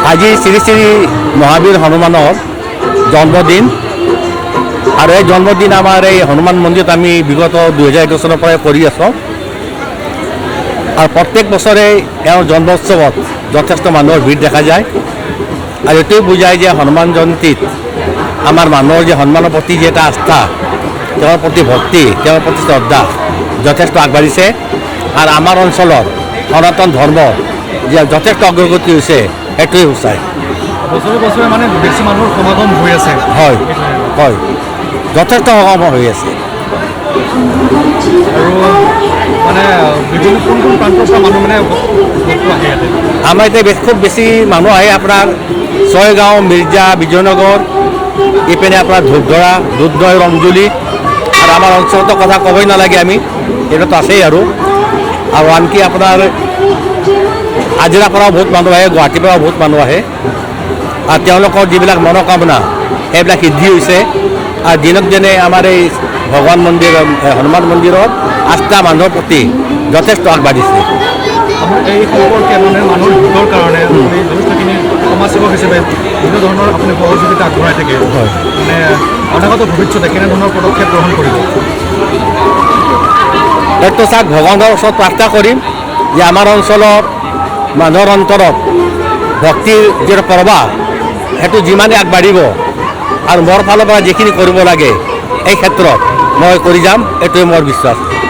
আজি শ্ৰী শ্ৰী মহাবীৰ হনুমানৰ জন্মদিন আৰু এই জন্মদিন আমাৰ এই হনুমান মন্দিৰত আমি বিগত 2021 চনৰ পৰাই কৰি আছোঁ আৰু প্ৰত্যেক বছৰে এওঁৰ জন্মোৎসৱত যথেষ্ট মানুহৰ ভিৰ দেখা যায় আৰু এইটোৱে বুজায় যে হনুমান জয়ন্তীত আমাৰ মানুহৰ যে হনুমানৰ প্ৰতি যে এটা আস্থা, তেওঁৰ প্ৰতি ভক্তি, তেওঁৰ প্ৰতি শ্ৰদ্ধা যথেষ্ট আগবাঢ়িছে আৰু আমাৰ অঞ্চলৰ সনাতন ধৰ্ম যে যথেষ্ট অগ্ৰগতি হৈছে সেইটোৱে সূচায়। বছৰে বছৰে মানে বেছি মানুহৰ সমাগম হৈ আছে। হয় হয়, যথেষ্ট সমাগম হৈ আছে আৰু মানে বিভিন্ন কোন কোন প্ৰান্তৰ পৰা মানুহ মানে ভক্ত আহে ইয়াতে? আমাৰ এতিয়া খুব বেছি মানুহ আহে আপোনাৰ ছয়গাঁও, মিৰ্জা, বিজয়নগৰ, ইপিনে আপোনাৰ ধূপধৰা, দুধনৈ, ৰমজুলি আৰু আমাৰ অঞ্চলতো কথা ক'বই নালাগে আমি, এইটোতো আছেই আৰু আনকি আপোনাৰ আজিৰাৰ পৰাও বহুত মানুহ আহে, গুৱাহাটীৰ পৰাও বহুত মানুহ আহে আৰু তেওঁলোকৰ যিবিলাক মনোকামনা সেইবিলাক সিদ্ধি হৈছে আৰু দিনক দিনে আমাৰ এই ভগৱান মন্দিৰ হনুমান মন্দিৰত আস্থা মানুহৰ প্ৰতি যথেষ্ট আগবাঢ়িছে। আমাৰ এই সম্পৰ্কে মানে মানুহৰ হিতৰ কাৰণে যথেষ্টখিনি সমাজসেৱক হিচাপে বিভিন্ন ধৰণৰ আপুনি সহযোগিতা আগবঢ়াই থাকে। হয়, মানে অনাগত ভৱিষ্যতে কেনেধৰণৰ পদক্ষেপ গ্ৰহণ কৰিব? এইটো চাওক, ভগৱানৰ ওচৰত প্ৰাৰ্থনা কৰিম যে আমাৰ অঞ্চলৰ মানুহৰ অন্তৰত ভক্তিৰ যিটো প্ৰবাহ সেইটো যিমানে আগবাঢ়িব আৰু মোৰ ফালৰ পৰা যিখিনি কৰিব লাগে এই ক্ষেত্ৰত মই কৰি যাম, এইটোৱে মোৰ বিশ্বাস।